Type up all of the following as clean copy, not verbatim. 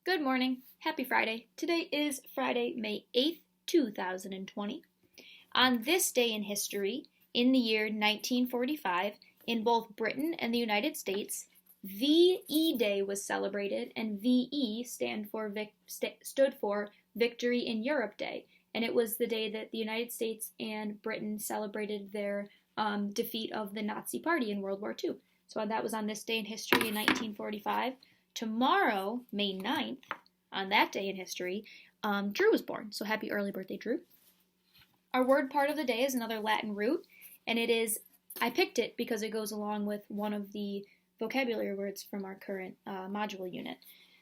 Good morning. Happy Friday. Today is Friday, May 8th, 2020. On this day in history, in the year 1945, in both Britain and the United States, VE Day was celebrated, and VE stood for Victory in Europe Day. And it was the day that the United States and Britain celebrated their defeat of the Nazi Party in World War II. So that was on this day in history in 1945. Tomorrow, May 9th, on that day in history, Drew was born. So happy early birthday, Drew. Our word part of the day is another Latin root, and it is, I picked it because it goes along with one of the vocabulary words from our current module unit.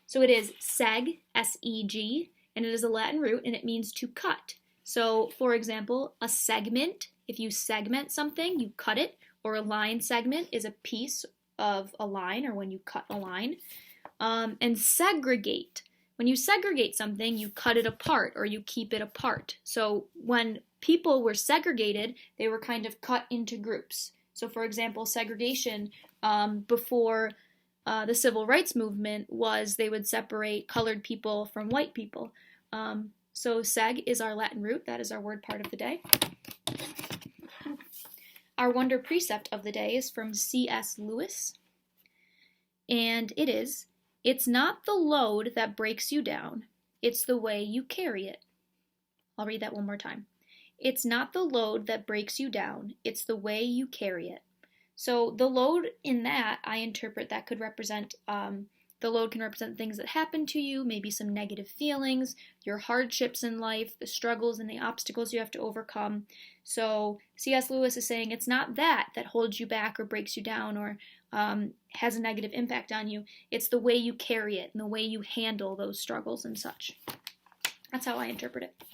So it is seg, S-E-G, and it is a Latin root, and it means to cut. So, for example, a segment, if you segment something, you cut it, or a line segment is a piece of a line, or when you cut a line. And segregate. When you segregate something, you cut it apart or you keep it apart. So when people were segregated, they were kind of cut into groups. So for example, segregation before the civil rights movement was they would separate colored people from white people. So seg is our Latin root. That is our word part of the day. Our wonder precept of the day is from C.S. Lewis. And it is, it's not the load that breaks you down, it's the way you carry it. I'll read that one more time. It's not the load that breaks you down, it's the way you carry it. So the load in that, I interpret that could represent, the load can represent things that happen to you, maybe some negative feelings, your hardships in life, the struggles and the obstacles you have to overcome. So C.S. Lewis is saying it's not that holds you back or breaks you down or has a negative impact on you. It's the way you carry it and the way you handle those struggles and such. That's how I interpret it.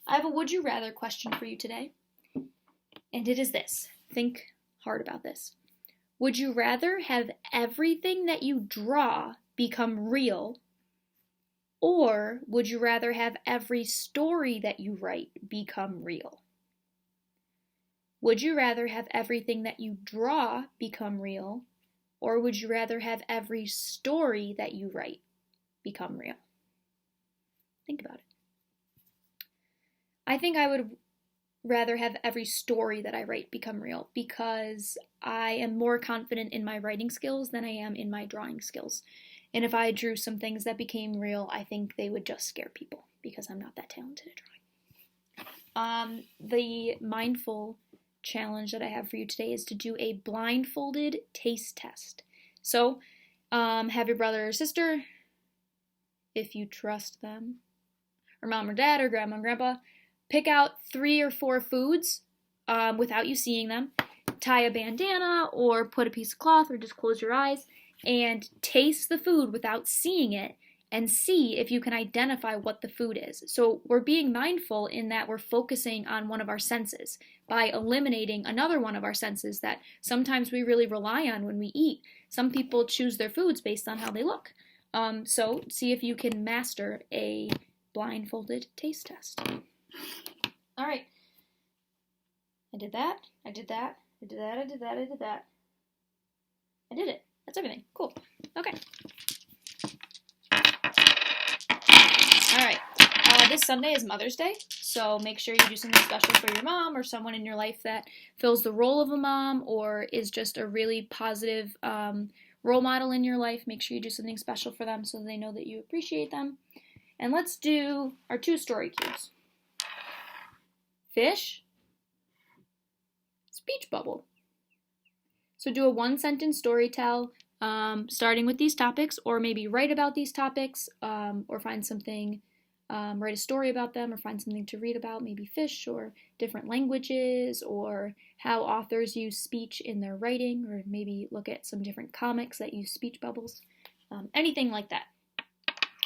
I have a would you rather question for you today, and it is this. Think hard about this. Would you rather have everything that you draw become real, or would you rather have every story that you write become real? Would you rather have everything that you draw become real, or would you rather have every story that you write become real? Think about it. I think I would rather have every story that I write become real because I am more confident in my writing skills than I am in my drawing skills. And if I drew some things that became real, I think they would just scare people because I'm not that talented at drawing. The mindful challenge that I have for you today is to do a blindfolded taste test. So, have your brother or sister, if you trust them, or mom or dad or grandma and grandpa, pick out 3 or 4 foods without you seeing them, tie a bandana or put a piece of cloth or just close your eyes and taste the food without seeing it and see if you can identify what the food is. So we're being mindful in that we're focusing on one of our senses by eliminating another one of our senses that sometimes we really rely on when we eat. Some people choose their foods based on how they look. So see if you can master a blindfolded taste test. All right. I did that. I did that. I did that. I did that. I did that. I did it. That's everything. Cool. Okay. All right. This Sunday is Mother's Day, so make sure you do something special for your mom or someone in your life that fills the role of a mom or is just a really positive role model in your life. Make sure you do something special for them so they know that you appreciate them. And let's do our 2 story cues. Fish, speech bubble. So do a 1-sentence story tell starting with these topics, or maybe write about these topics, or find something, write a story about them, or find something to read about, maybe fish, or different languages, or how authors use speech in their writing, or maybe look at some different comics that use speech bubbles, anything like that.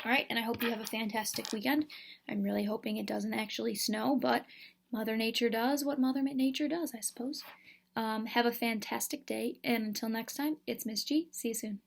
All right, and I hope you have a fantastic weekend. I'm really hoping it doesn't actually snow, but Mother Nature does what Mother Nature does, I suppose. Have a fantastic day, and until next time, it's Miss G. See you soon.